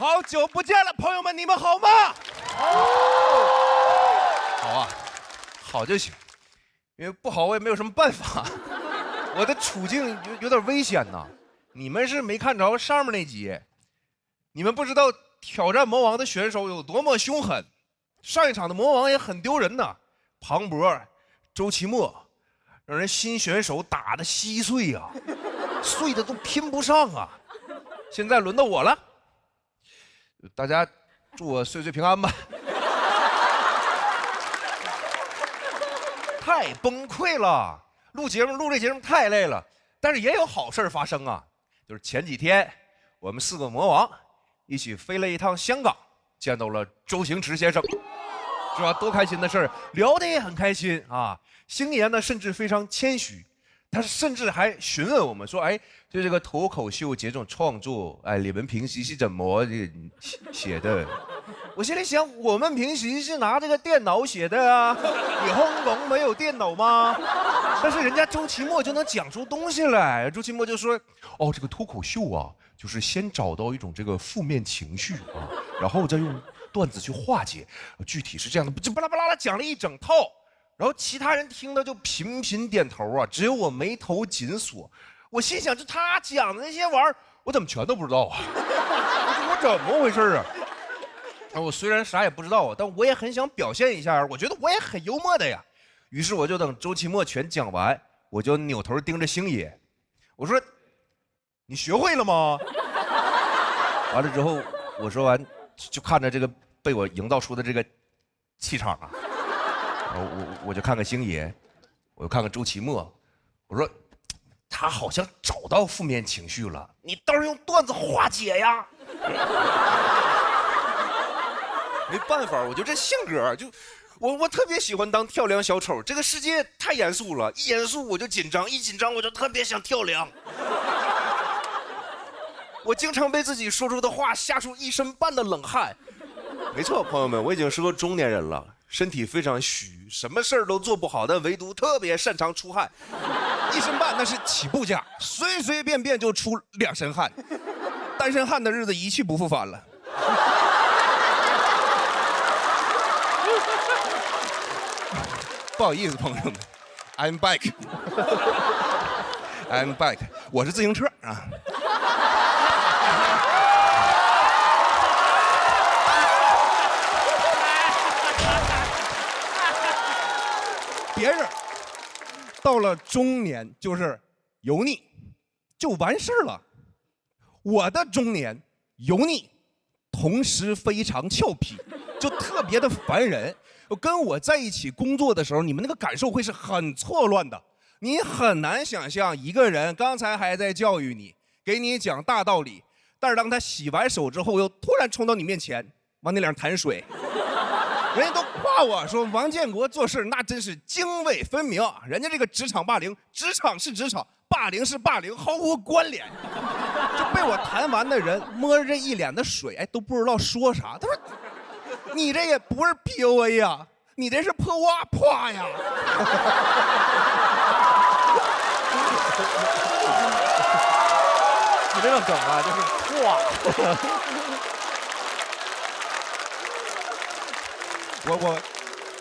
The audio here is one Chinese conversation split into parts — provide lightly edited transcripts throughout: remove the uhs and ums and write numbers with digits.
好久不见了，朋友们，你们好吗？好啊，好就行，因为不好我也没有什么办法。我的处境有点危险呐。你们是没看着上面那集，你们不知道挑战魔王的选手有多么凶狠。上一场的魔王也很丢人呐，庞博、周奇墨，让人新选手打得稀碎呀，碎的都拼不上啊。现在轮到我了，大家祝我岁岁平安吧。太崩溃了，录这节目太累了，但是也有好事发生啊。就是前几天我们4个魔王一起飞了一趟香港，见到了周星驰先生，是吧？多开心的事儿，聊得也很开心啊。星爷呢，甚至非常谦虚，他甚至还询问我们说：“哎，就这个脱口秀这种创作，哎，你们平时是怎么写的？”我心里想，我们平时是拿这个电脑写的啊，你轰龙没有电脑吗？但是人家周奇墨就能讲出东西来。周奇墨就说：“哦，这个脱口秀啊，就是先找到一种这个负面情绪啊，然后再用段子去化解，具体是这样的，就巴拉巴拉的讲了一整套。”然后其他人听了就频频点头啊，只有我眉头紧锁。我心想，就他讲的那些玩意儿，我怎么全都不知道啊？我怎么回事啊？我虽然啥也不知道啊，但我也很想表现一下，我觉得我也很幽默的呀。于是我就等周奇墨全讲完，我就扭头盯着星爷，我说：“你学会了吗？”完了之后，我说完就看着这个被我营造出的这个气场啊，我就看看星爷，我又看看周奇墨，我说他好像找到负面情绪了，你倒是用段子化解呀。没办法，我就这性格，就我特别喜欢当跳梁小丑。这个世界太严肃了，一严肃我就紧张，一紧张我就特别想跳梁。我经常被自己说出的话吓出一身半的冷汗。没错，朋友们，我已经是个中年人了，身体非常虚，什么事儿都做不好，但唯独特别擅长出汗。一身半那是起步价，随随便便就出2身汗，单身汉的日子一去不复返了。不好意思，朋友们 ，I'm back， I'm back， 我是自行车啊。别人到了中年就是油腻，就完事儿了。我的中年油腻，同时非常俏皮，就特别的烦人。跟我在一起工作的时候，你们那个感受会是很错乱的。你很难想象一个人刚才还在教育你，给你讲大道理，但是当他洗完手之后，又突然冲到你面前，往你脸上弹水。人家都夸我说王建国做事那真是泾渭分明，人家这个职场霸凌，职场是职场，霸凌是霸凌，毫无关联。就被我弹完的人摸着这一脸的水，哎，都不知道说啥。他说：“你这也不是 PUA 呀，你这是破哇啪呀。”你这个梗啊，就是哇。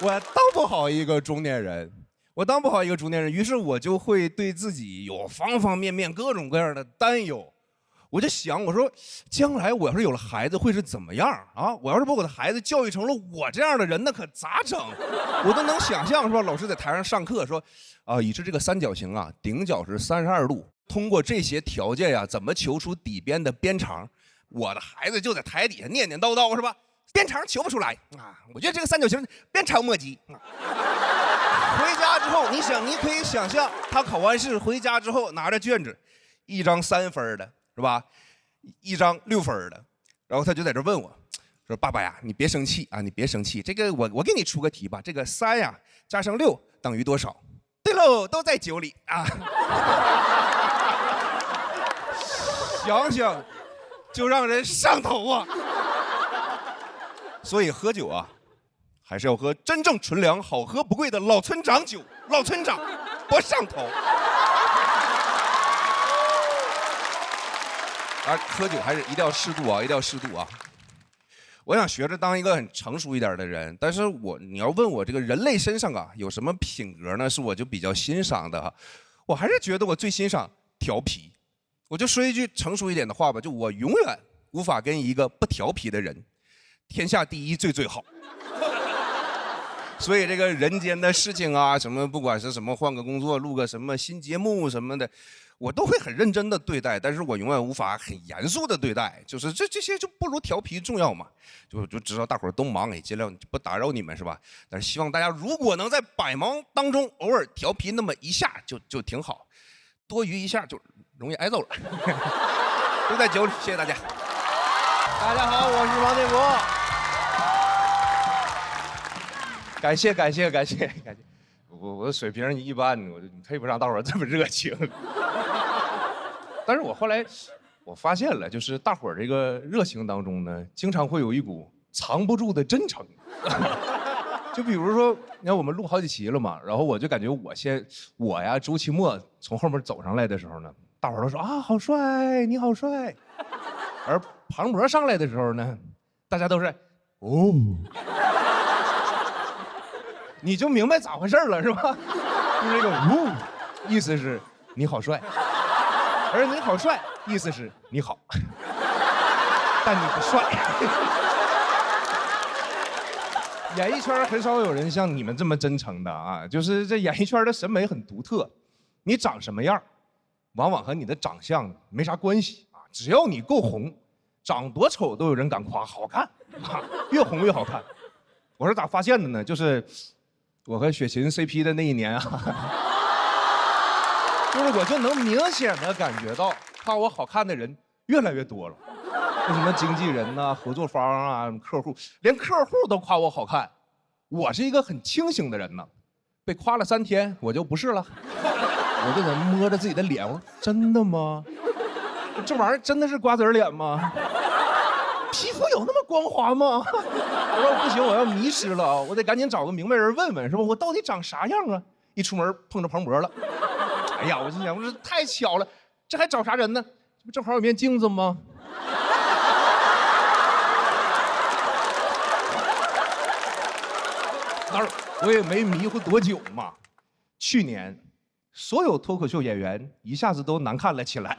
我当不好一个中年人，于是我就会对自己有方方面面各种各样的担忧。我就想，我说将来我要是有了孩子会是怎么样啊？我要是把我的孩子教育成了我这样的人，那可咋整？我都能想象，是吧？老师在台上上课说，已知这个三角形啊，顶角是32度，通过这些条件呀，怎么求出底边的边长？我的孩子就在台底下念念叨叨，是吧？边长求不出来啊！我觉得这个三角形边长莫及。回家之后，你可以想象，他考完试回家之后拿着卷子，一张3分的，是吧？一张6分的，然后他就在这问我，说：“爸爸呀，你别生气啊，你别生气。这个我给你出个题吧，这个3呀加上6等于多少？”对喽，都在9里啊。想想就让人上头啊。所以喝酒啊，还是要喝真正纯粮、好喝不贵的老村长酒。老村长不上头。喝酒还是一定要适度啊，一定要适度啊。我想学着当一个很成熟一点的人，但是你要问我这个人类身上啊有什么品格呢？是我就比较欣赏的哈，我还是觉得我最欣赏调皮。我就说一句成熟一点的话吧，就我永远无法跟一个不调皮的人，天下第一最好。所以这个人间的事情啊，什么不管是什么换个工作、录个什么新节目什么的，我都会很认真的对待，但是我永远无法很严肃的对待，就是这些就不如调皮重要嘛。就知道大伙儿都忙，也尽量不打扰你们是吧？但是希望大家如果能在百忙当中偶尔调皮那么一下就挺好，多余一下就容易挨揍了。都在酒里，谢谢大家。大家好，我是王建国。感谢，我的水平一般，我配不上大伙儿这么热情。但是我后来我发现了，就是大伙儿这个热情当中呢，经常会有一股藏不住的真诚。就比如说，你看我们录好几期了嘛，然后我就感觉我呀，周奇墨从后面走上来的时候呢，大伙儿都说啊好帅，你好帅。而庞博上来的时候呢，大家都是哦。你就明白咋回事了是吧？就是这个呜，意思是你好帅，而你好帅意思是你好，但你不帅。演艺圈很少有人像你们这么真诚的啊，就是这演艺圈的审美很独特，你长什么样，往往和你的长相没啥关系啊，只要你够红，长多丑都有人敢夸好看啊，越红越好看。我是咋发现的呢？就是我和雪琴 CP 的那一年啊，就是我就能明显的感觉到夸我好看的人越来越多了。什么经纪人呐、合作方啊、客户，连客户都夸我好看。我是一个很清醒的人呢，被夸了3天我就不是了，我就得摸着自己的脸，我说真的吗？这玩意儿真的是瓜子脸吗？皮肤有那么光滑吗？我说不行，我要迷失了啊！我得赶紧找个明白人问问，是吧？我到底长啥样啊？一出门碰着庞博了，哎呀，我心想，我说太巧了，这还找啥人呢？这不正好有面镜子吗？当然，我也没迷糊多久嘛。去年，所有脱口秀演员一下子都难看了起来，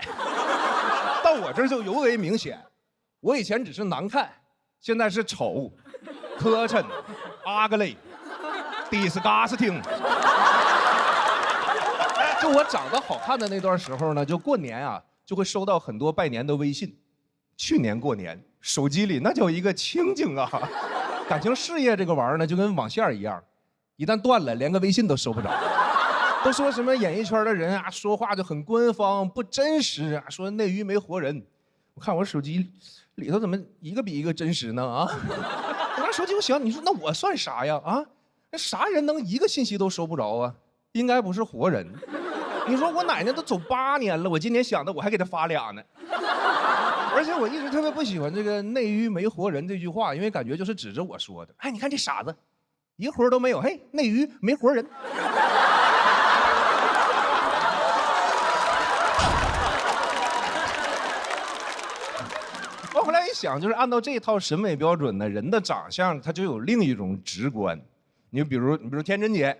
到我这儿就尤为明显。我以前只是难看，现在是丑、磕碜、ugly、disgusting。就我长得好看的那段时候呢，就过年啊，就会收到很多拜年的微信。去年过年，手机里那叫一个清静啊！感情事业这个玩意儿呢，就跟网线一样，一旦断了，连个微信都收不着。都说什么演艺圈的人啊，说话就很官方、不真实啊，说内娱没活人。我看我手机里头怎么一个比一个真实呢？啊！我拿手机我想，你说那我算啥呀？啊，那啥人能一个信息都收不着啊？应该不是活人。你说我奶奶都走8年了，我今年想的我还给她发俩呢。而且我一直特别不喜欢这个内娱没活人这句话，因为感觉就是指着我说的。哎，你看这傻子，一个活都没有，嘿，内娱没活人。我后来一想，就是按照这套审美标准呢，人的长相它就有另一种直观。你比如天真姐，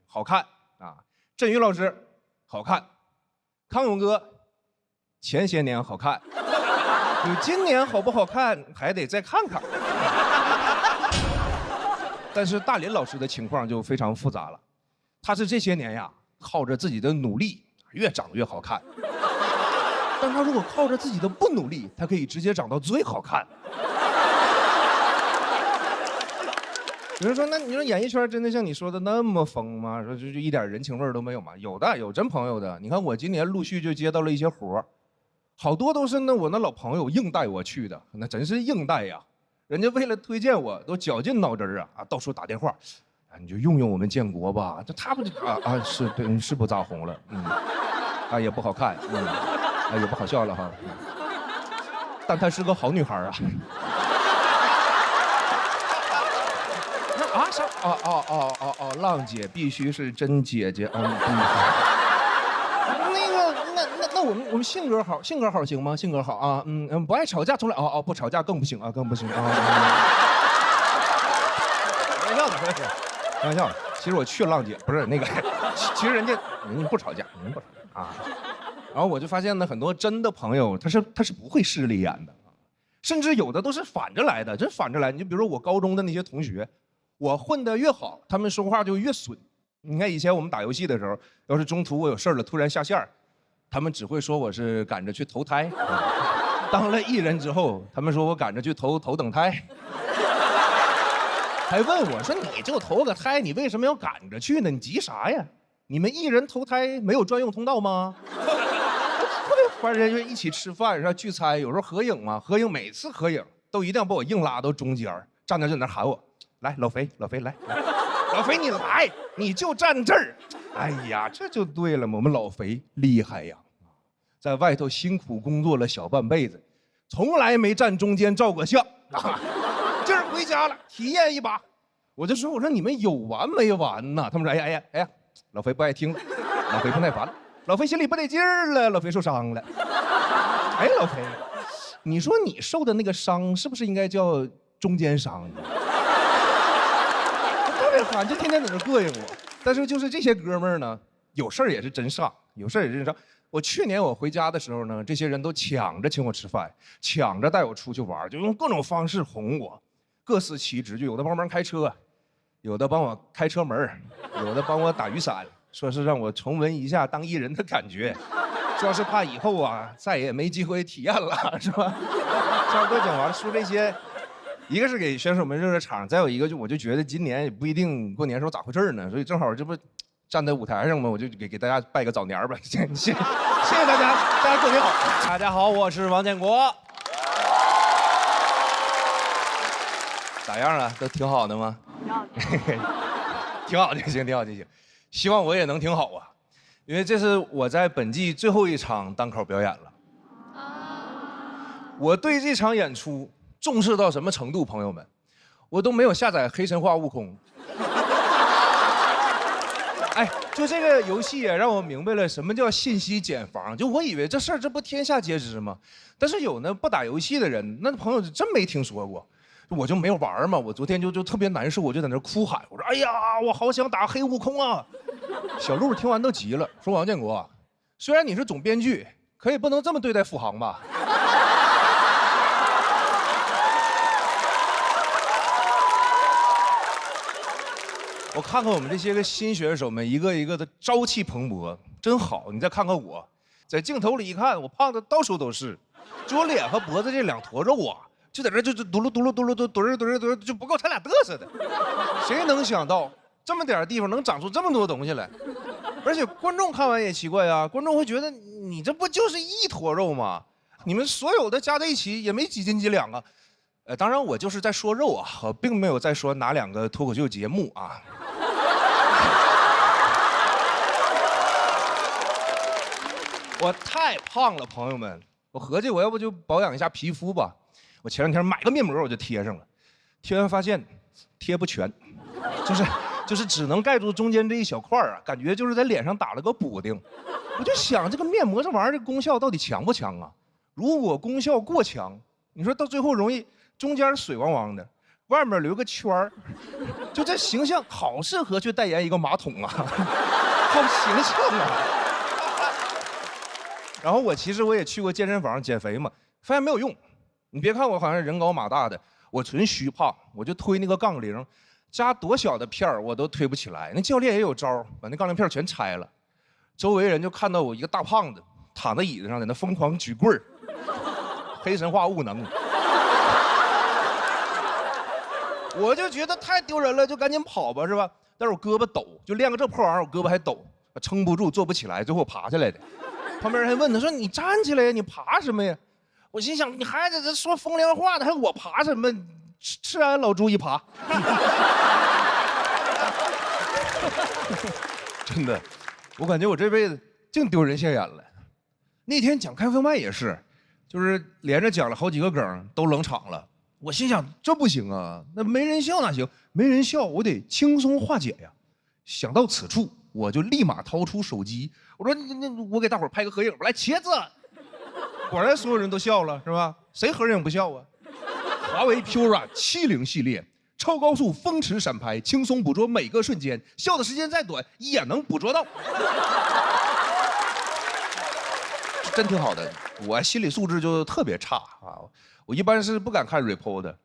好看啊；振宇老师，好看；康永哥，前些年好看。你今年好不好看，还得再看看。但是大林老师的情况就非常复杂了，他是这些年呀，靠着自己的努力越长越好看。但他如果靠着自己的不努力，他可以直接长到最好看。有人说，那你说演艺圈真的像你说的那么疯吗？说就一点人情味都没有吗？有的，有真朋友的。你看我今年陆续就接到了一些活儿。好多都是我那老朋友硬带我去的，那真是硬带呀！人家为了推荐我，都绞尽脑汁啊，到处打电话，你就用我们建国吧。这他不是对是不咋红了，也不好看，也不好笑了哈。但她是个好女孩啊。啥？浪姐必须是真姐姐，那我们性格好行吗？性格好啊，不爱吵架，从来不吵架更不行啊，更不行啊。开玩笑的，开玩笑的。其实我劝浪姐不是那个，其实人家不吵架，人不吵架啊。然后我就发现呢，很多真的朋友他是不会势利眼的，甚至有的都是反着来的，真反着来。你就比如说我高中的那些同学，我混得越好，他们说话就越损。你看以前我们打游戏的时候，要是中途我有事了，突然下线，他们只会说我是赶着去投胎。当了艺人之后，他们说我赶着去投等胎。还问我说：“你就投个胎，你为什么要赶着去呢？你急啥呀？你们艺人投胎没有专用通道吗？”特别烦人，就一起吃饭是吧？聚餐，有时候合影嘛，合影每次合影都一定要把我硬拉到中间，站在那喊我：“来，老肥来，老肥你来，你就站这儿。”哎呀，这就对了嘛，我们老肥厉害呀，在外头辛苦工作了小半辈子，从来没站中间照过相。今儿回家了，体验一把。我说你们有完没完呐？他们说哎呀，老肥不爱听了，老肥不耐烦了，老肥心里不得劲儿了，老肥受伤了。哎，老肥，你说你受的那个伤是不是应该叫中间伤？特别烦，就天天在那膈应我。但是就是这些哥们儿呢，有事儿也是真上，有事儿也是真上。我去年我回家的时候呢，这些人都抢着请我吃饭，抢着带我出去玩，就用各种方式哄我。各司其职，就有的帮忙开车，有的帮我开车门，有的帮我打雨伞，说是让我重温一下当艺人的感觉，说是怕以后啊再也没机会体验了，是吧？差不多讲完了，说这些，一个是给选手们热热场，再有一个我就觉得今年也不一定过年时候咋回事呢，所以正好这不站在舞台上嘛，我就给大家拜个早年吧，谢谢大家，大家过年好。大家好，我是王建国。咋样啊？都挺好的吗？挺好就行，挺好就行。希望我也能挺好啊，因为这是我在本季最后一场单口表演了。我对这场演出重视到什么程度，朋友们？我都没有下载《黑神话：悟空》。哎，就这个游戏也让我明白了什么叫信息茧房。就我以为这事儿这不天下皆知吗？但是有那不打游戏的人，那朋友真没听说过。我就没有玩嘛，我昨天就特别难受，我就在那哭喊，我说：“哎呀，我好想打黑悟空啊！”小鹿听完都急了，说：“王建国，虽然你是总编剧，可以不能这么对待付航吧？”我看看我们这些个新选手们，一个一个的朝气蓬勃，真好。你再看看我，在镜头里一看，我胖的到处都是，就我脸和脖子这两坨肉啊。就在这就嘟噜嘟噜嘟噜嘟噜就不够他俩嘚瑟的，谁能想到这么点地方能长出这么多东西来？而且观众看完也奇怪啊，观众会觉得你这不就是一坨肉吗？你们所有的加在一起也没几斤几两啊。当然我就是在说肉啊，我并没有在说哪两个脱口秀节目啊。我太胖了，朋友们，我合计我要不就保养一下皮肤吧。我前两天买个面膜我就贴上了，贴完发现贴不全，就是只能盖住中间这一小块啊，感觉就是在脸上打了个补丁。我就想这个面膜这玩意儿的功效到底强不强啊？如果功效过强，你说到最后容易中间水汪汪的，外面留个圈儿，就这形象好适合去代言一个马桶啊，好形象啊。然后其实我也去过健身房减肥嘛，发现没有用。你别看我好像人高马大的，我纯虚胖，我就推那个杠铃，加多小的片儿我都推不起来。那教练也有招，把那杠铃片全拆了，周围人就看到我一个大胖子躺在椅子上，在那疯狂举棍儿，黑神话悟能。我就觉得太丢人了，就赶紧跑吧，是吧？但是我胳膊抖，就练个这破玩意儿，我胳膊还抖，撑不住，坐不起来，最后爬下来的。旁边人还问他说：“你站起来呀，你爬什么呀？”我心想，你还在这说风凉话呢，还我爬什么？吃俺老猪一爬。真的，我感觉我这辈子净丢人现眼了。那天讲开放麦也是，就是连着讲了好几个梗都冷场了。我心想这不行啊，那没人笑哪行？没人笑我得轻松化解呀。想到此处，我就立马掏出手机，我说我给大伙儿拍个合影吧，来茄子。果然所有人都笑了，是吧？谁合影不笑啊？华为 Pura 70系列，超高速风驰闪拍，轻松捕捉每个瞬间，笑的时间再短也能捕捉到。真挺好的，我心理素质就特别差啊，我一般是不敢看 repo 的。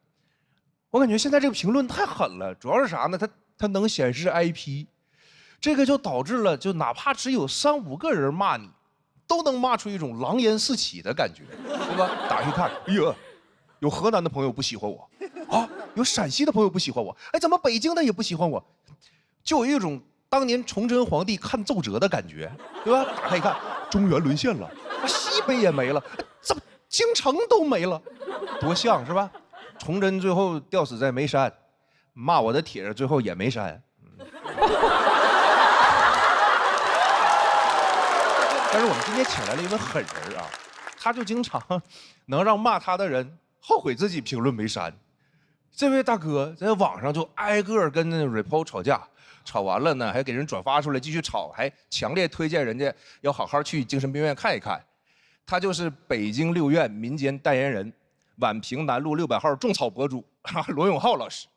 我感觉现在这个评论太狠了，主要是啥呢？它能显示 IP， 这个就导致了，就哪怕只有3、5个人骂你，都能骂出一种狼烟四起的感觉，对吧？打开看，哎呀，有河南的朋友不喜欢我，啊，有陕西的朋友不喜欢我，哎，怎么北京的也不喜欢我？就有一种当年崇祯皇帝看奏折的感觉，对吧？打开一看，中原沦陷了。西北也没了，怎么京城都没了？多像是吧？崇祯最后吊死在眉山，骂我的帖子最后也没删。但是我们今天请来了一位狠人啊，他就经常能让骂他的人后悔自己评论没删。这位大哥在网上就挨个跟那 repo 吵架，吵完了呢还给人转发出来继续吵，还强烈推荐人家要好好去精神病院看一看。他就是北京六院民间代言人，宛平南路600号种草博主罗永浩老师。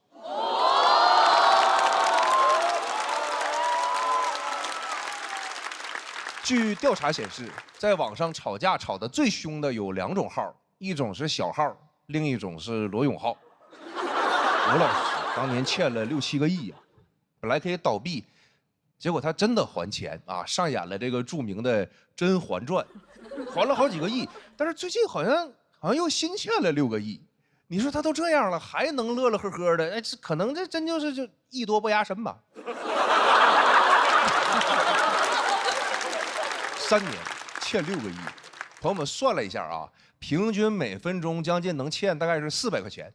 据调查显示，在网上吵架吵得最凶的有2种号，一种是小号，另一种是罗永浩。罗老师当年欠了6、7个亿啊，本来可以倒闭，结果他真的还钱啊，上演了这个著名的《甄嬛传》。还了好几个亿，但是最近好像又新欠了6个亿。你说他都这样了，还能乐乐呵呵的？哎，这可能这真就是就艺多不压身吧。3年欠6个亿，朋友们算了一下啊，平均每分钟将近能欠大概是400块钱。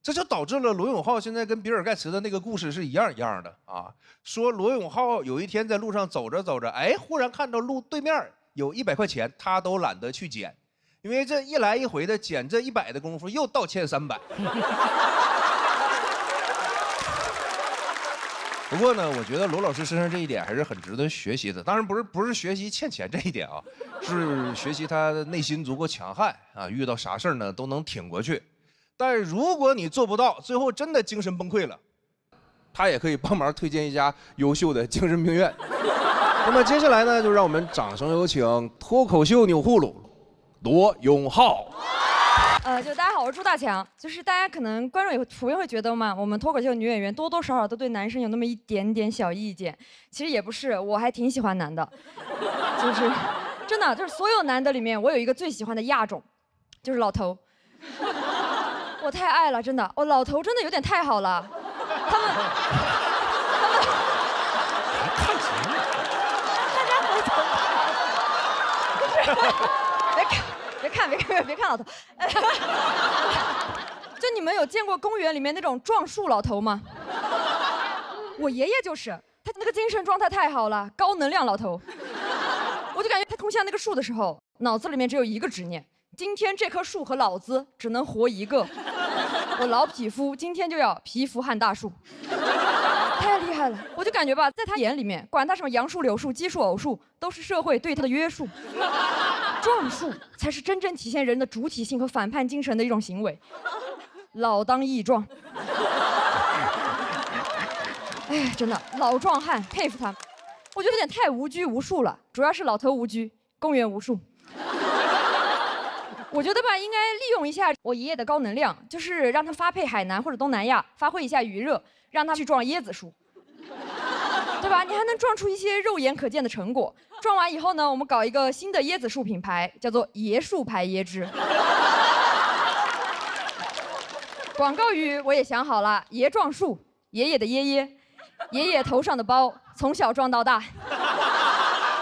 这就导致了罗永浩现在跟比尔盖茨的那个故事是一样的啊。说罗永浩有一天在路上走着走着，哎，忽然看到路对面有100块钱，他都懒得去捡，因为这一来一回的捡这100的功夫又倒欠300。不过呢，我觉得罗老师身上这一点还是很值得学习的。当然不是学习欠钱这一点啊，是学习他的内心足够强悍啊，遇到啥事儿呢都能挺过去。但如果你做不到，最后真的精神崩溃了，他也可以帮忙推荐一家优秀的精神病院。那么接下来呢，就让我们掌声有请脱口秀钮祜禄罗永浩。就大家好，我是朱大强。就是大家可能观众也普遍会觉得嘛，我们脱口秀女演员多多少少都对男生有那么一点点小意见。其实也不是，我还挺喜欢男的，就是真的就是所有男的里面，我有一个最喜欢的亚种，就是老头。我太爱了，真的，老头真的有点太好了，他们。别看老头，就你们有见过公园里面那种撞树老头吗？我爷爷就是，他那个精神状态太好了，高能量老头。我就感觉他通向那个树的时候，脑子里面只有一个执念：今天这棵树和老子只能活一个。我老匹夫今天就要蚍蜉撼大树。太厉害了！我就感觉吧，在他眼里面，管他什么杨树、柳树、奇树、偶树，都是社会对他的约束。撞树才是真正体现人的主体性和反叛精神的一种行为。老当益壮。哎，真的老壮汉，佩服他。我觉得有点太无拘无束了，主要是老头无拘，公园无数。我觉得吧，应该利用一下我爷爷的高能量，就是让他发配海南或者东南亚，发挥一下余热，让他去撞椰子树，对吧？你还能撞出一些肉眼可见的成果。撞完以后呢，我们搞一个新的椰子树品牌，叫做椰树牌椰汁。广告语我也想好了：爷撞树，爷爷的爷爷，爷爷头上的包，从小撞到大。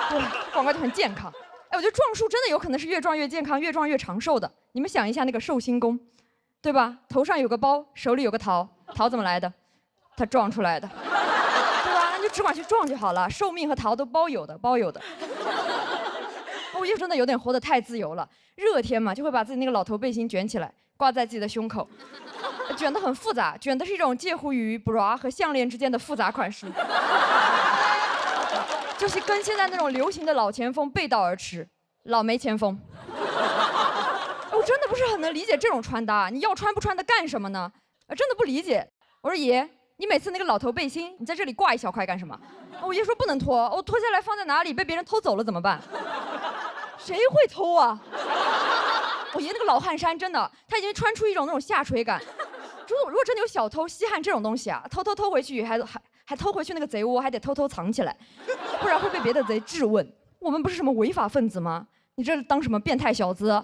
对，广告就很健康。哎，我觉得撞树真的有可能是越撞越健康，越撞越长寿的。你们想一下那个寿星公，对吧？头上有个包，手里有个桃，桃怎么来的？他撞出来的，对吧？那就只管去撞就好了，寿命和桃都包有的，包有的。我就真的有点活得太自由了。热天嘛，就会把自己那个老头背心卷起来，挂在自己的胸口，卷得很复杂，卷的是一种介乎于 bra 和项链之间的复杂款式。就是跟现在那种流行的老前锋背道而驰，老没前锋。我真的不是很能理解这种穿搭，你要穿不穿的干什么呢？真的不理解。我说爷，你每次那个老头背心，你在这里挂一小块干什么？我爷说不能脱，我脱下来放在哪里被别人偷走了怎么办？谁会偷啊？我爷那个老汗衫真的，他已经穿出一种那种下垂感。如果真的有小偷稀罕这种东西啊，偷回去还偷回去那个贼窝，还得偷偷藏起来，不然会被别的贼质问。我们不是什么违法分子吗？你这当什么变态小子？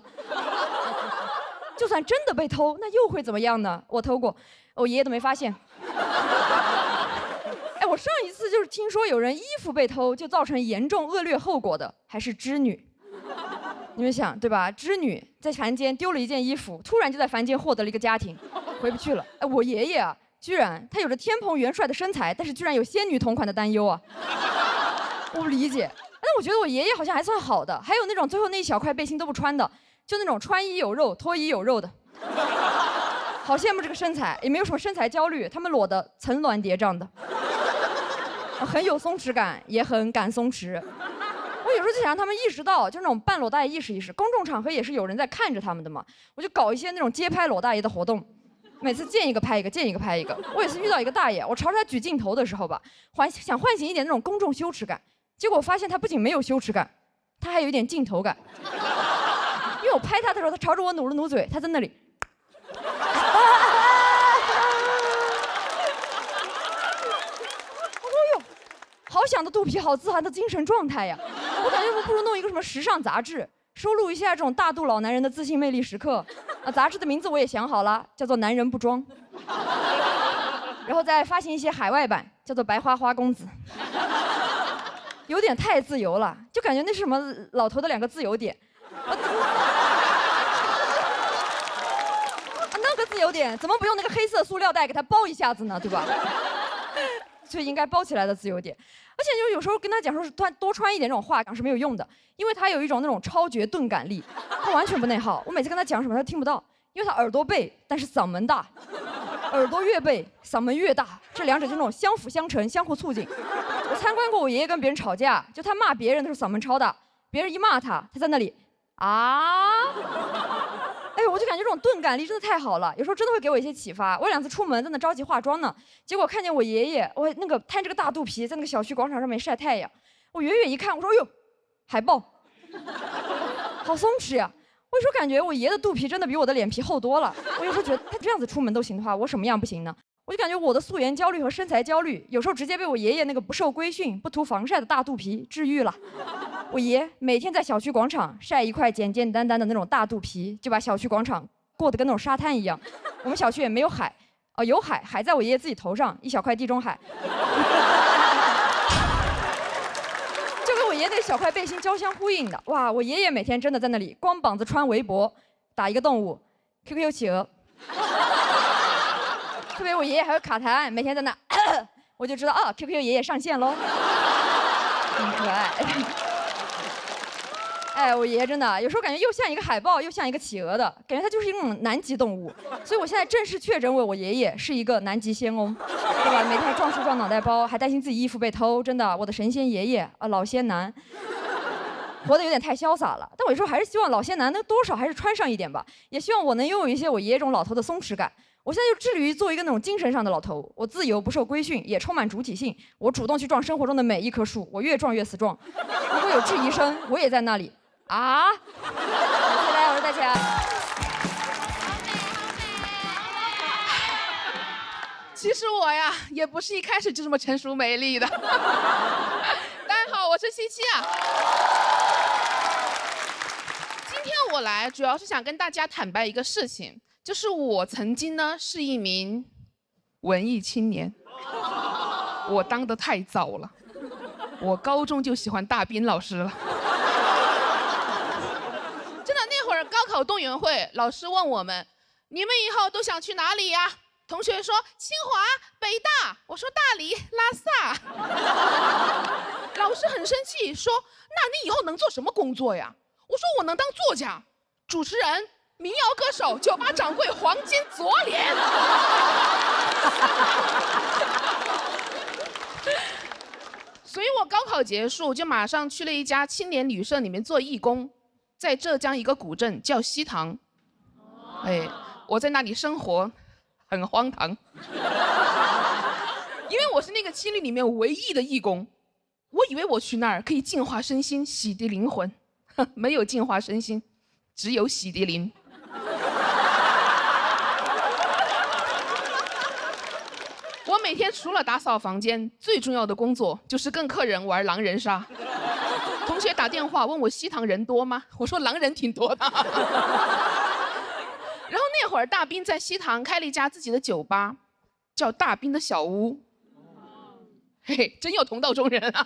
就算真的被偷，那又会怎么样呢？我偷过，我爷爷都没发现。哎，我上一次就是听说有人衣服被偷，就造成严重恶劣后果的，还是织女。你们想对吧？织女在凡间丢了一件衣服，突然就在凡间获得了一个家庭，回不去了。哎，我爷爷啊，居然他有着天蓬元帅的身材，但是居然有仙女同款的担忧啊！我不理解。但我觉得我爷爷好像还算好的，还有那种最后那一小块背心都不穿的，就那种穿衣有肉、脱衣有肉的。好羡慕这个身材，也没有什么身材焦虑，他们裸的层峦叠嶂的，很有松弛感，也很敢松弛。我有时候就想让他们意识到，就那种半裸大爷意识意识，公众场合也是有人在看着他们的嘛。我就搞一些那种街拍裸大爷的活动，每次见一个拍一个，见一个拍一个。我有一次遇到一个大爷，我朝着他举镜头的时候吧，想唤醒一点那种公众羞耻感，结果我发现他不仅没有羞耻感，他还有一点镜头感。因为我拍他的时候，他朝着我努了努嘴，他在那里。好想的肚皮，好自寒的精神状态呀！我感觉我不如弄一个什么时尚杂志，收录一下这种大肚老男人的自信魅力时刻。杂志的名字我也想好了，叫做《男人不装》，然后再发行一些海外版，叫做《白花花公子》。有点太自由了，就感觉那是什么老头的2个自由点。那个自由点怎么不用那个黑色塑料袋给它包一下子呢？对吧？所以应该包起来的自由点。而且就有时候跟他讲说是多穿一点这种话讲是没有用的，因为他有一种那种超绝钝感力，他完全不内耗。我每次跟他讲什么他听不到，因为他耳朵背，但是嗓门大，耳朵越背嗓门越大，这2者就那种相辅相成，相互促进。我参观过我爷爷跟别人吵架，就他骂别人的时候嗓门超大，别人一骂他，他在那里啊。哎，我就感觉这种钝感力真的太好了，有时候真的会给我一些启发。我2次出门在那着急化妆呢，结果看见我爷爷，我那个摊着个大肚皮在那个小区广场上面晒太阳。我远远一看，我说：“哎呦，海豹，好松弛呀！”我有时候感觉我爷的肚皮真的比我的脸皮厚多了。我有时候觉得他这样子出门都行的话，我什么样不行呢？我就感觉我的素颜焦虑和身材焦虑，有时候直接被我爷爷那个不受规训、不涂防晒的大肚皮治愈了。我爷每天在小区广场晒一块简简单单的那种大肚皮，就把小区广场过得跟那种沙滩一样。我们小区也没有海，有海，海在我爷爷自己头上，一小块地中海。就跟我爷爷那小块背心交相呼应的。哇，我爷爷每天真的在那里光膀子穿围脖，打一个动物 ，QQ 企鹅。特别我爷爷还有卡痰，每天在那，我就知道啊 ，QQ 爷爷上线喽，很可爱。哎，我爷爷真的有时候感觉又像一个海豹，又像一个企鹅的感觉，他就是一种南极动物。所以我现在正式确诊为我爷爷是一个南极仙翁，对吧？每天撞树撞脑袋包，还担心自己衣服被偷，真的，我的神仙爷爷啊，老仙男。活得有点太潇洒了，但我有时候还是希望老仙男能多少还是穿上一点吧，也希望我能拥有一些我爷爷这种老头的松弛感。我现在就致力于做一个那种精神上的老头，我自由不受规训，也充满主体性。我主动去撞生活中的每一棵树，我越撞越死撞。如果有质疑声，我也在那里啊。谢谢大家，我是戴琪。其实我呀，也不是一开始就这么成熟美丽的。大家好，我是西七啊。今天我来主要是想跟大家坦白一个事情，就是我曾经呢是一名文艺青年，我当得太早了，我高中就喜欢大兵老师了。真的，那会儿高考动员会，老师问我们，你们以后都想去哪里呀？同学说清华、北大，我说大理、拉萨。老师很生气，说：“那你以后能做什么工作呀？”我说：“我能当作家、主持人、民谣歌手、酒吧掌柜、黄金左脸。”所以我高考结束就马上去了一家青年旅社里面做义工，在浙江一个古镇叫西塘。哎，我在那里生活很荒唐，因为我是那个青旅里面唯一的义工，我以为我去那儿可以净化身心、洗涤灵魂，没有净化身心，只有洗涤灵。我每天除了打扫房间，最重要的工作就是跟客人玩狼人杀。同学打电话问我西塘人多吗？我说狼人挺多的。然后那会儿大斌在西塘开了一家自己的酒吧，叫大斌的小屋。嘿嘿，真有同道中人啊！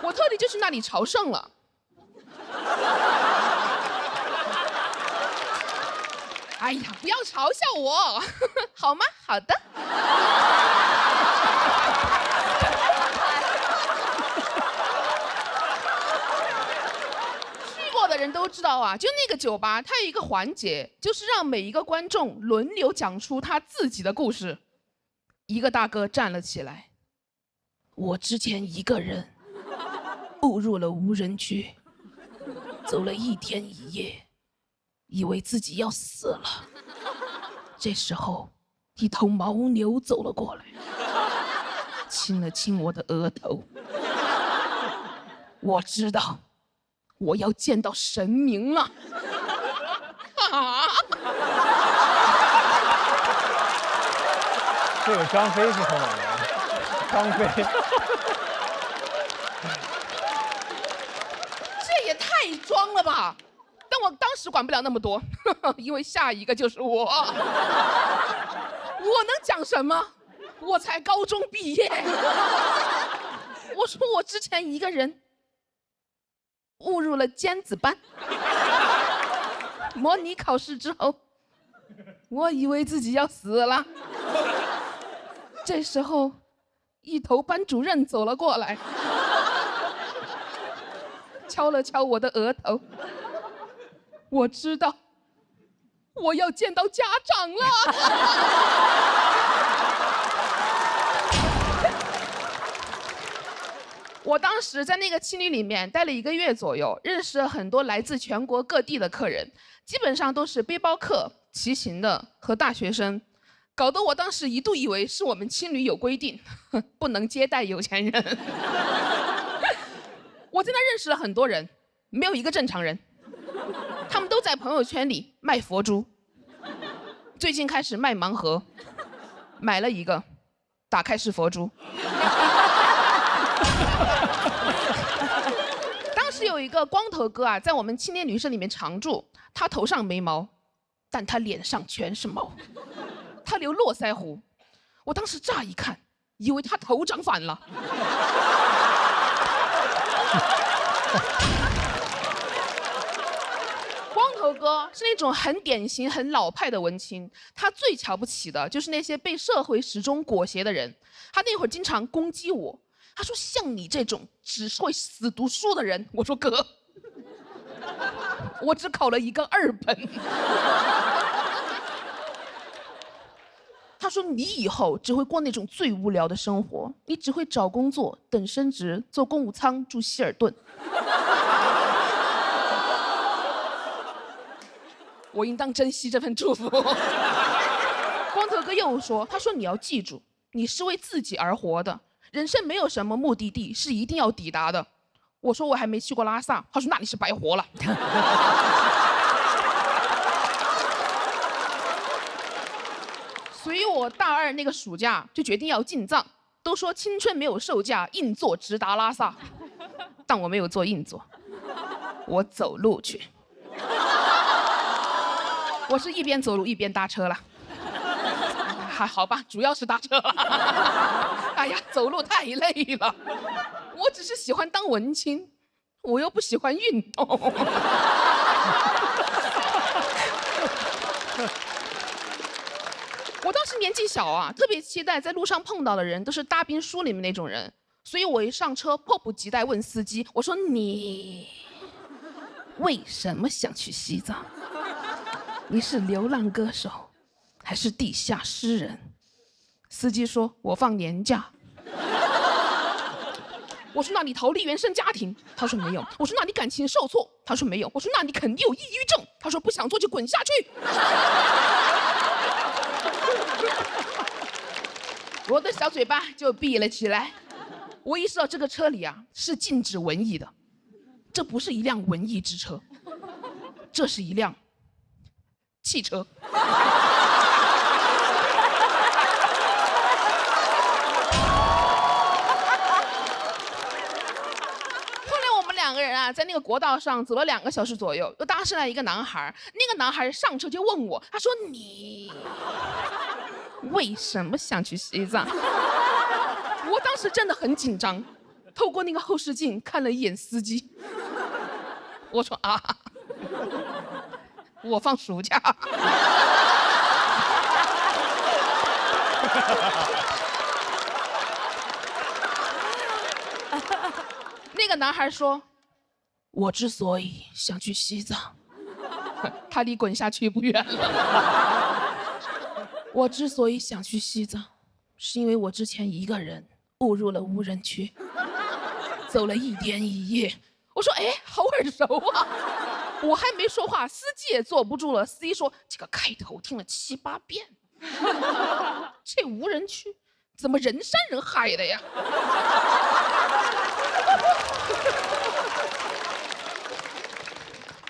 我特地就去那里朝圣了。哎呀，不要嘲笑我，好吗？好的。去过的人都知道啊，就那个酒吧，它有一个环节，就是让每一个观众轮流讲出他自己的故事。一个大哥站了起来，我之前一个人误入了无人区，走了1天1夜。以为自己要死了，这时候一头牦牛走了过来，亲了亲我的额头。我知道我要见到神明了。啊！这有张飞是从哪来的？张飞，这也太装了吧！但我当时管不了那么多，因为下一个就是我。我能讲什么？我才高中毕业。我说我之前一个人误入了尖子班，模拟考试之后，我以为自己要死了。这时候，一头班主任走了过来，敲了敲我的额头。我知道，我要见到家长了。我当时在那个青旅里面待了1个月左右，认识了很多来自全国各地的客人，基本上都是背包客、骑行的和大学生，搞得我当时一度以为是我们青旅有规定，不能接待有钱人。我在那认识了很多人，没有一个正常人。他们都在朋友圈里卖佛珠，最近开始卖盲盒，买了1个，打开是佛珠。当时有一个光头哥啊，在我们青年旅社里面常住，他头上没毛，但他脸上全是毛，他留络腮胡，我当时乍一看，以为他头长反了。光头哥是那种很典型、很老派的文青，他最瞧不起的就是那些被社会时钟裹挟的人。他那会儿经常攻击我，他说：“像你这种只会死读书的人。”我说：“哥，我只考了一个2本。”他说：“你以后只会过那种最无聊的生活，你只会找工作、等升职、坐公务舱、住希尔顿。”我应当珍惜这份祝福。光头哥又说：“他说你要记住，你是为自己而活的，人生没有什么目的地是一定要抵达的。”我说：“我还没去过拉萨。”他说：“那你是白活了。”所以我大2那个暑假就决定要进藏。都说青春没有售价，硬座直达拉萨，但我没有坐硬座，我走路去。我是一边走路一边搭车了，还好吧，主要是搭车了。哎呀，走路太累了。我只是喜欢当文青，我又不喜欢运动。我当时年纪小啊，特别期待在路上碰到的人都是大兵书里面那种人，所以我一上车迫不及待问司机，我说：“你为什么想去西藏？你是流浪歌手，还是地下诗人？”司机说：“我放年假。”我说那你逃离原生家庭，他说没有。我说那你感情受挫，他说没有。我说那你肯定有抑郁症，他说不想做就滚下去。我的小嘴巴就闭了起来。我意识到这个车里啊是禁止文艺的，这不是一辆文艺之车，这是一辆汽车。两个人啊，在那个国道上走了2个小时左右，又搭上来一个男孩。那个男孩上车就问我，他说：“你为什么想去西藏？”我当时真的很紧张，透过那个后视镜看了一眼司机，我说：“啊，我放暑假。”那个男孩说：“我之所以想去西藏，他离滚下去不远了。我之所以想去西藏，是因为我之前一个人误入了无人区，走了1天1夜。”我说：“哎，好耳熟啊！”我还没说话，司机也坐不住了。司机说：“这个开头听了7、8遍，这无人区怎么人山人海的呀？”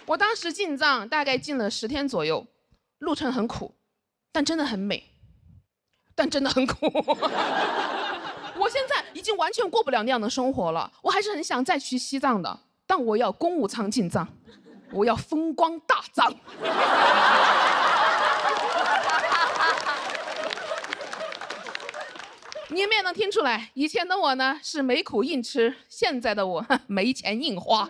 我当时进藏大概进了10天左右，路程很苦，但真的很美，但真的很苦。我现在已经完全过不了那样的生活了，我还是很想再去西藏的，但我要公务舱进藏，我要风光大藏。你们也能听出来，以前的我呢是没苦硬吃，现在的我没钱硬花。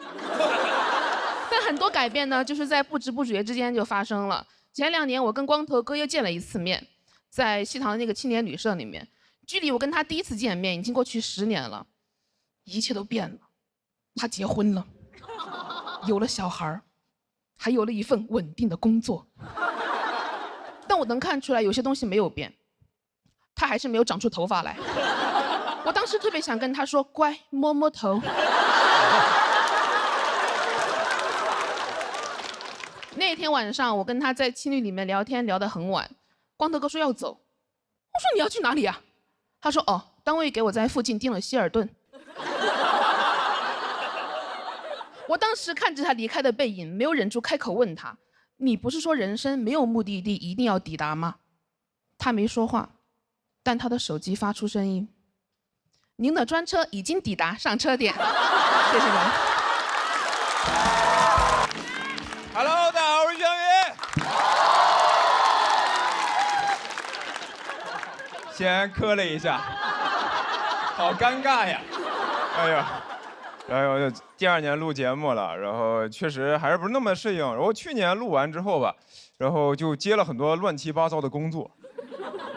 但很多改变呢，就是在不知不觉之间就发生了。前2年，我跟光头哥又见了1次面，在西塘的那个青年旅社里面，距离我跟他第1次见面已经过去10年了，一切都变了。他结婚了，有了小孩，还有了一份稳定的工作。但我能看出来，有些东西没有变，他还是没有长出头发来。我当时特别想跟他说：“乖，摸摸头。”那天晚上，我跟他在青旅里面聊天，聊得很晚。光头哥说要走，我说你要去哪里啊？他说：“哦，单位给我在附近订了希尔顿。”我当时看着他离开的背影，没有忍住开口问他：“你不是说人生没有目的地一定要抵达吗？”他没说话，但他的手机发出声音：“您的专车已经抵达上车点。”谢谢你们。Hello， 大家好，我是徐翔宇。先磕了一下，好尴尬呀！哎呀，然后第2年录节目了，然后确实还是不是那么适应。然后去年录完之后吧，然后就接了很多乱七八糟的工作，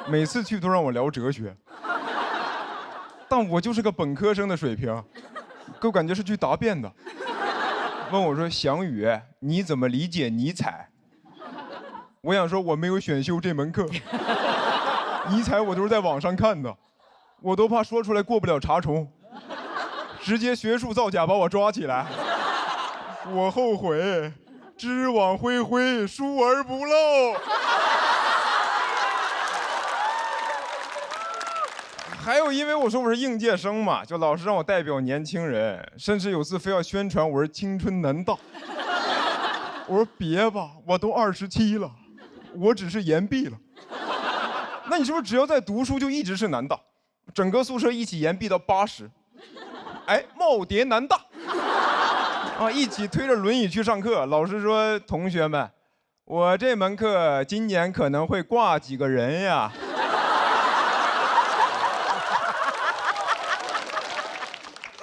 每次去都让我聊哲学，但我就是个本科生的水平，给我感觉是去答辩的。问我说：“翔宇，你怎么理解尼采？”我想说我没有选修这门课，尼采我都是在网上看的，我都怕说出来过不了查重，直接学术造假把我抓起来。我后悔，知网恢恢，疏而不漏。还有，因为我说我是应届生嘛，就老师让我代表年轻人，甚至有次非要宣传我是青春南大。我说别吧，我都27了，我只是延毕了。那你是不是只要在读书就一直是南大？整个宿舍一起延毕到80，哎，耄耋南大啊，一起推着轮椅去上课。老师说：“同学们，我这门课今年可能会挂几个人呀。”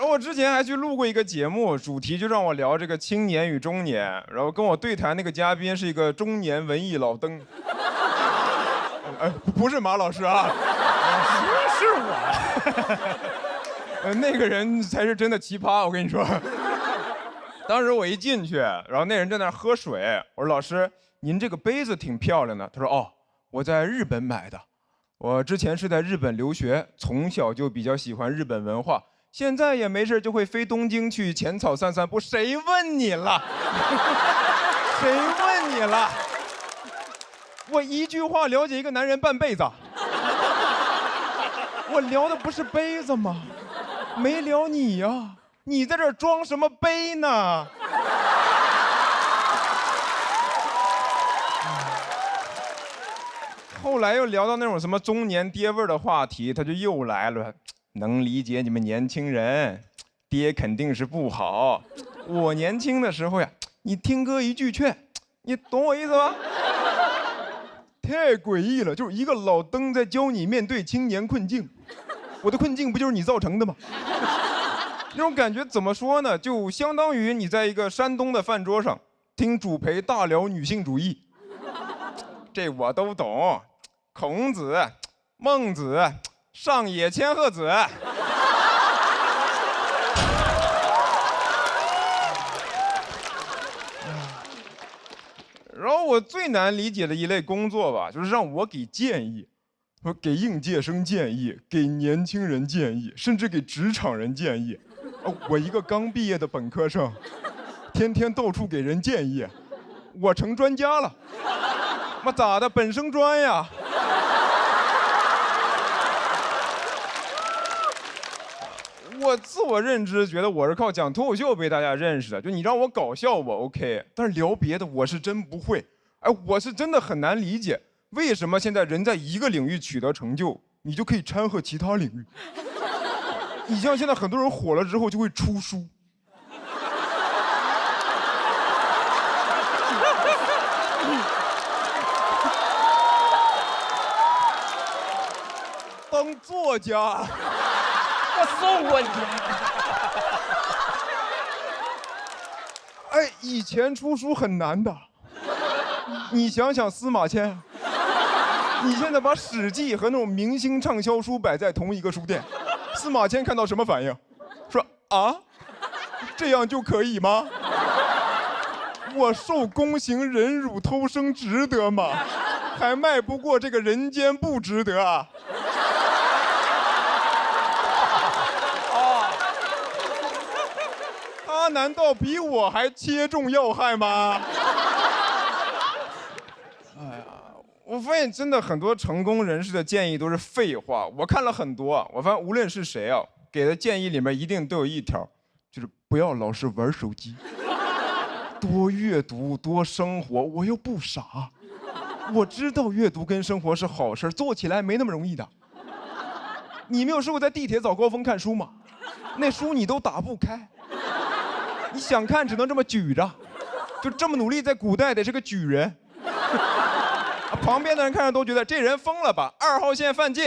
我之前还去录过一个节目，主题就让我聊这个青年与中年，然后跟我对谈那个嘉宾是一个中年文艺老登，不是马老师啊，是我，那个人才是真的奇葩，我跟你说。当时我一进去，然后那人在那喝水，我说：“老师，您这个杯子挺漂亮的。”他说：“哦，我在日本买的，我之前是在日本留学，从小就比较喜欢日本文化。现在也没事就会飞东京去浅草散散步，谁问你了？谁问你了？我一句话了解一个男人半辈子。我聊的不是杯子吗？没聊你呀，你在这儿装什么杯呢？后来又聊到那种什么中年爹味儿的话题，他就又来了。能理解你们年轻人，爹肯定是不好。我年轻的时候呀，你听哥一句劝，你懂我意思吗？太诡异了，就是一个老登在教你面对青年困境。我的困境不就是你造成的吗？那种感觉怎么说呢？就相当于你在一个山东的饭桌上听主陪大聊女性主义。这我都懂，孔子、孟子、上野千鹤子。然后我最难理解的一类工作吧，就是让我给建议，说给应届生建议，给年轻人建议，甚至给职场人建议。我一个刚毕业的本科生，天天到处给人建议，我成专家了。妈咋的？本生专呀！我自我认知觉得我是靠讲脱口秀被大家认识的，就你让我搞笑我 OK， 但是聊别的我是真不会。哎，我是真的很难理解，为什么现在人在一个领域取得成就，你就可以掺和其他领域。你像现在很多人火了之后就会出书。当作家，我送过你。哎，以前出书很难的，你想想司马迁，你现在把《史记》和那种明星畅销书摆在同一个书店，司马迁看到什么反应？说啊，这样就可以吗？我受宫刑忍辱偷生值得吗？还迈不过这个人间不值得啊！他难道比我还切中要害吗？哎呀，我发现真的很多成功人士的建议都是废话。我看了很多，我发现无论是谁啊，给的建议里面一定都有一条，就是不要老是玩手机，多阅读，多生活。我又不傻，我知道阅读跟生活是好事，做起来没那么容易的。你没有试过在地铁早高峰看书吗？那书你都打不开。你想看只能这么举着，就这么努力，在古代得是个举人。旁边的人看着都觉得这人疯了吧，2号线犯禁。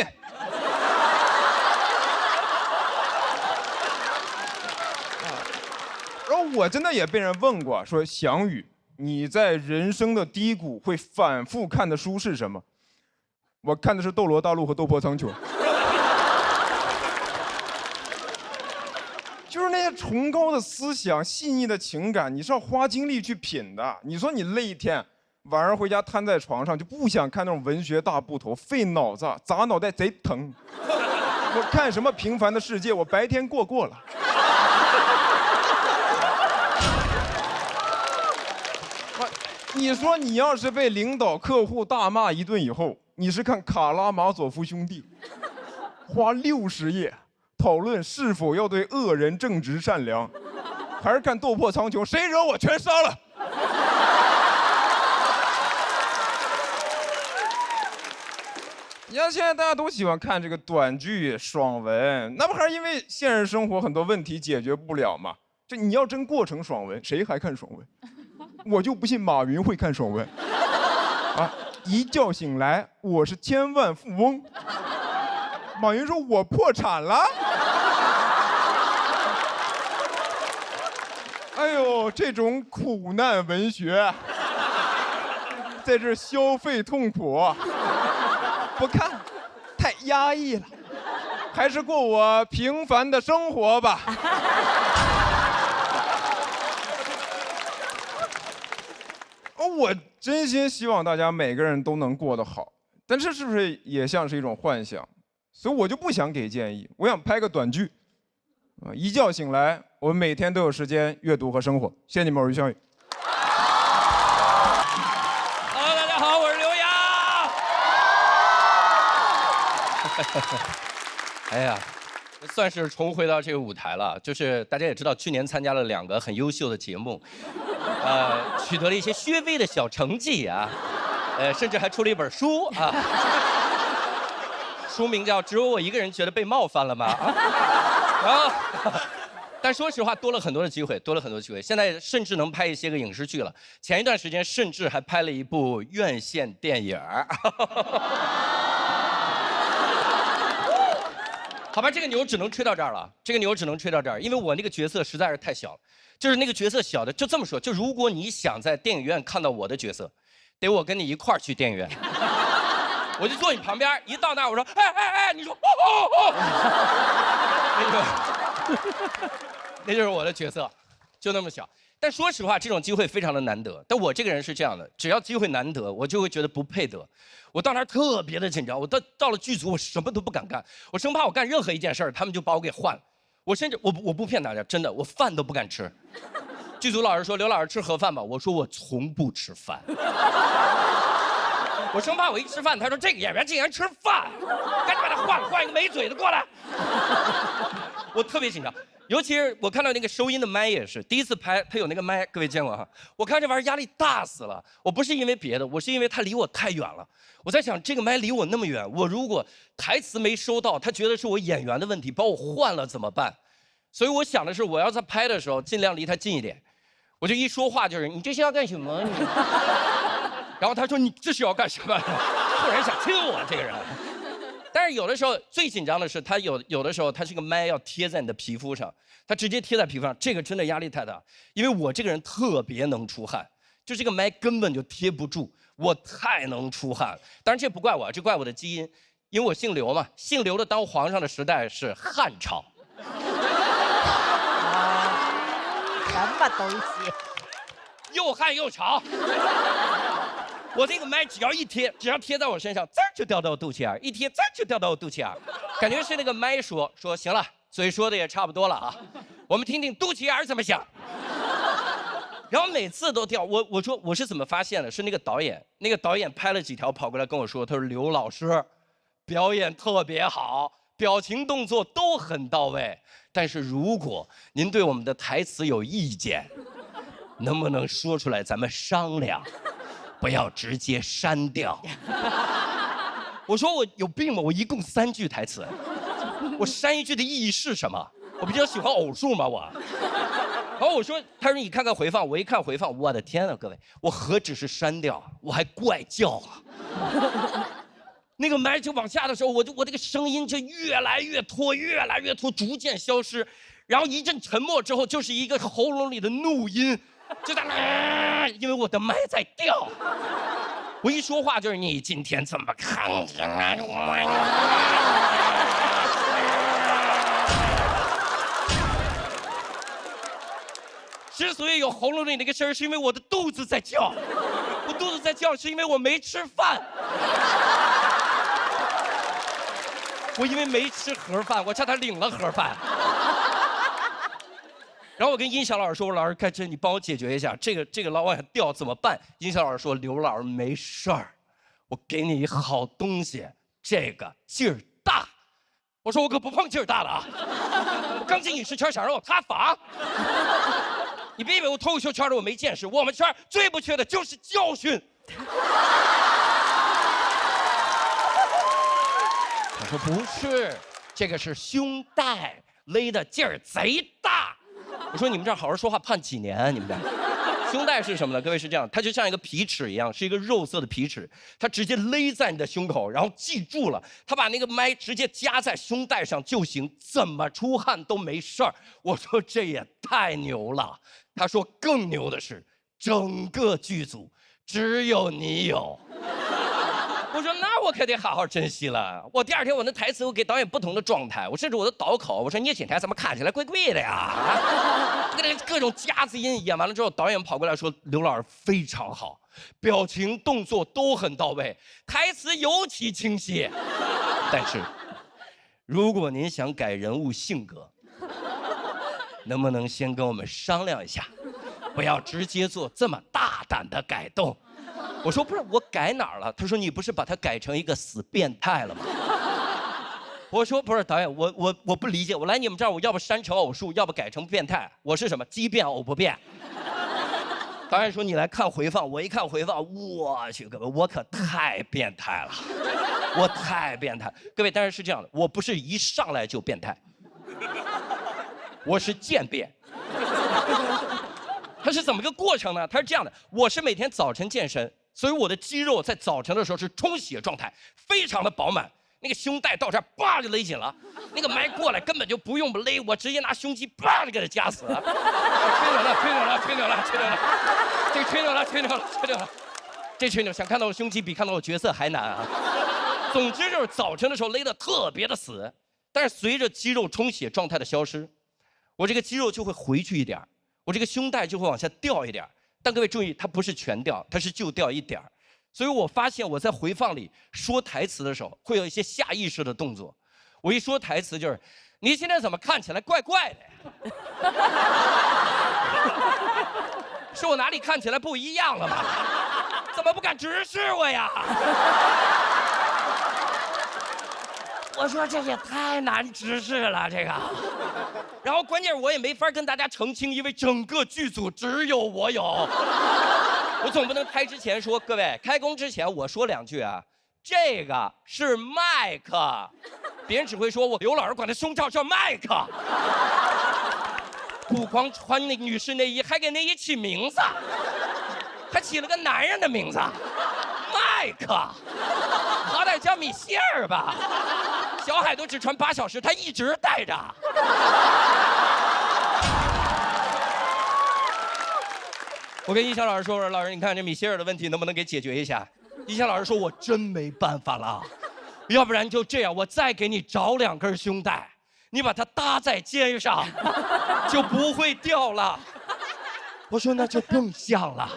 然后我真的也被人问过，说翔宇，你在人生的低谷会反复看的书是什么？我看的是《斗罗大陆》和《斗破苍穹》。就是那些崇高的思想、细腻的情感，你是要花精力去品的。你说你累一天，晚上回家瘫在床上，就不想看那种文学大部头，费脑子，砸脑袋贼疼。我看什么《平凡的世界》，我白天过了。你说你要是被领导、客户大骂一顿以后，你是看《卡拉马佐夫兄弟》，花60页。讨论是否要对恶人正直善良，还是看斗破苍穹，谁惹我全杀了。你看现在大家都喜欢看这个短剧、爽文，那不还是因为现实生活很多问题解决不了吗？这你要真过成爽文，谁还看爽文？我就不信马云会看爽文。啊，一觉醒来我是千万富翁。马云说我破产了。哎呦，这种苦难文学，在这消费痛苦，不看，太压抑了，还是过我平凡的生活吧。我真心希望大家每个人都能过得好，但这是不是也像是一种幻想？所以我就不想给建议，我想拍个短剧。一觉醒来，我们每天都有时间阅读和生活。谢谢你们，我是于小雨。Hello， 大家好，我是刘洋。哎呀，算是重回到这个舞台了。就是大家也知道，去年参加了2个很优秀的节目，取得了一些略微的小成绩啊，甚至还出了一本书啊。书名叫《只有我一个人觉得被冒犯了吗》啊，然后，但说实话，多了很多的机会，现在甚至能拍一些个影视剧了。前一段时间甚至还拍了一部院线电影儿。好吧，这个牛只能吹到这儿了，因为我那个角色实在是太小了，就是那个角色小的，就这么说，就如果你想在电影院看到我的角色，得我跟你一块儿去电影院。我就坐你旁边，一到那我说，哎，你说，那就是我的角色，就那么小。但说实话，这种机会非常的难得。但我这个人是这样的，只要机会难得，我就会觉得不配得。我到那儿特别的紧张，我到了剧组，我什么都不敢干，我生怕我干任何一件事儿，他们就把我给换了。我甚至我不骗大家，真的，我饭都不敢吃。剧组老师说，刘老师吃盒饭吧，我说我从不吃饭。我生怕我一吃饭，他说这个演员竟然吃饭，赶紧把他换一个没嘴的过来。我特别紧张，尤其是我看到那个收音的麦也是，第一次拍他有那个麦，各位见过哈？我看这玩意儿压力大死了。我不是因为别的，我是因为他离我太远了。我在想，这个麦离我那么远，我如果台词没收到，他觉得是我演员的问题，把我换了怎么办？所以我想的是，我要在拍的时候尽量离他近一点。我就一说话就是你这是要干什么？你。然后他说：“你这是要干什么？”突然想亲我这个人。但是有的时候最紧张的是，他有的时候他这个麦要贴在你的皮肤上，他直接贴在皮肤上，这个真的压力太大。因为我这个人特别能出汗，就这个麦根本就贴不住，我太能出汗。当然这不怪我，这怪我的基因，因为我姓刘嘛，姓刘的当皇上的时代是汉朝。什么东西？又汗又潮。我这个麦只要贴在我身上，滋儿就掉到我肚脐眼，一贴滋儿就掉到我肚脐眼，感觉是那个麦说行了，嘴说的也差不多了啊，我们听听肚脐眼怎么想。然后每次都掉，我说我是怎么发现的？是那个导演拍了几条跑过来跟我说，他说刘老师，表演特别好，表情动作都很到位，但是如果您对我们的台词有意见，能不能说出来咱们商量？不要直接删掉。我说我有病吗？我一共3句台词，我删1句的意义是什么？我比较喜欢偶数嘛我。然后我说，他说你看看回放，我一看回放，我的天啊，各位，我何止是删掉，我还怪叫啊。那个麦就往下的时候，我这个声音就越来越拖，逐渐消失，然后一阵沉默之后，就是一个喉咙里的怒音。就在那，因为我的麦在掉，我一说话就是你今天怎么看见我？之所以有喉咙里那个声儿，是因为我的肚子在叫，我肚子在叫是因为我没吃饭，我因为没吃盒饭，我叫他领了盒饭。然后我跟音响老师说：“我说老师，该你帮我解决一下，这个老往下掉怎么办？”音响老师说：“刘老师没事儿，我给你一好东西，这个劲儿大。”我说：“我可不碰劲儿大的啊！我刚进影视圈，想让我塌房。你别以为我脱口秀圈的我没见识，我们圈最不缺的就是教训。”他说：“不是，这个是胸带勒的劲儿贼大。”我说你们这儿好好说话，判几年啊？你们这儿胸带是什么呢？各位是这样，它就像一个皮尺一样，是一个肉色的皮尺，它直接勒在你的胸口，然后记住了，它把那个麦直接夹在胸带上就行，怎么出汗都没事儿。我说这也太牛了。他说更牛的是，整个剧组只有你有。我说那我可得好好珍惜了。我第2天我那台词我给导演不同的状态，我甚至我的导口，我说你今天怎么看起来怪怪的呀？各种夹子音演完了之后，导演跑过来说刘老师非常好，表情动作都很到位，台词尤其清晰。但是如果您想改人物性格，能不能先跟我们商量一下，不要直接做这么大胆的改动？我说不是，我改哪儿了？他说你不是把他改成一个死变态了吗？我说不是导演，我不理解，我来你们这儿，我要不删成偶数，要不改成变态，我是什么奇变偶不变？导演说你来看回放，我一看回放，我去各位，我可太变态了，我太变态。各位，但是是这样的，我不是一上来就变态，我是渐变。它是怎么个过程呢？它是这样的，我是每天早晨健身，所以我的肌肉在早晨的时候是充血状态，非常的饱满。那个胸带到这儿，叭就勒紧了。那个麦过来根本就不用勒，我直接拿胸肌叭就给它夹死了。吹牛了，吹牛了，吹牛了，吹牛了，这吹牛了，吹牛了，吹牛了，这吹牛想看到我胸肌比看到我角色还难啊。总之就是早晨的时候勒得特别的死，但是随着肌肉充血状态的消失，我这个肌肉就会回去一点，我这个胸带就会往下掉一点。但各位注意，它不是全掉，它是就掉一点。所以我发现我在回放里说台词的时候，会有一些下意识的动作。我一说台词就是：“你现在怎么看起来怪怪的呀？是我哪里看起来不一样了吗？怎么不敢直视我呀？”我说这也太难直视了，这个。然后关键我也没法跟大家澄清，因为整个剧组只有我有。我总不能开之前说，各位开工之前我说两句啊，这个是麦克，别人只会说我刘老师管他胸罩叫麦克，不光穿那女士内衣，还给内衣起名字，还起了个男人的名字，麦克，好歹叫米歇尔吧。小海都只穿8小时，他一直带着。我跟一翔老师说：“我说老师，你看这米歇尔的问题能不能给解决一下？”一翔老师说：“我真没办法了，要不然就这样，我再给你找2根胸带，你把它搭在肩上，就不会掉了。”我说：“那就更像了，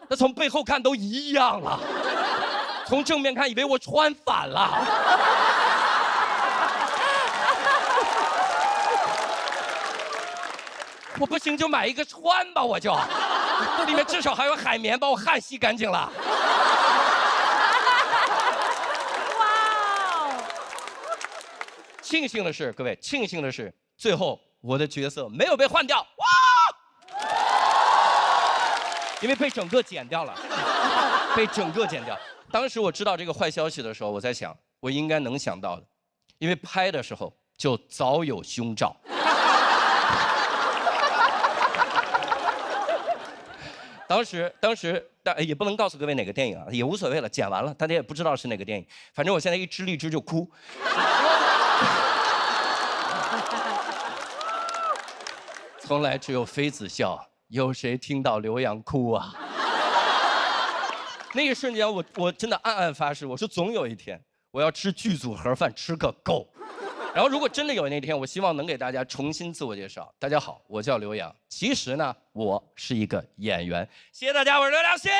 那从背后看都一样了，从正面看以为我穿反了。”我不行就买一个穿吧，我就，里面至少还有海绵把我汗吸干净了。哇哦！庆幸的是，各位，庆幸的是，最后我的角色没有被换掉，哇！因为被整个剪掉了，被整个剪掉。当时我知道这个坏消息的时候，我在想，我应该能想到的，因为拍的时候就早有胸罩。当时，但也不能告诉各位哪个电影啊，也无所谓了，剪完了，大家也不知道是哪个电影。反正我现在一支荔枝就哭。从来只有妃子笑，有谁听到刘洋哭啊？那一瞬间，我真的暗暗发誓，我说总有一天我要吃剧组盒饭吃个够。然后如果真的有那天，我希望能给大家重新自我介绍。大家好，我叫刘洋，其实呢，我是一个演员。谢谢大家，我是刘洋，谢谢。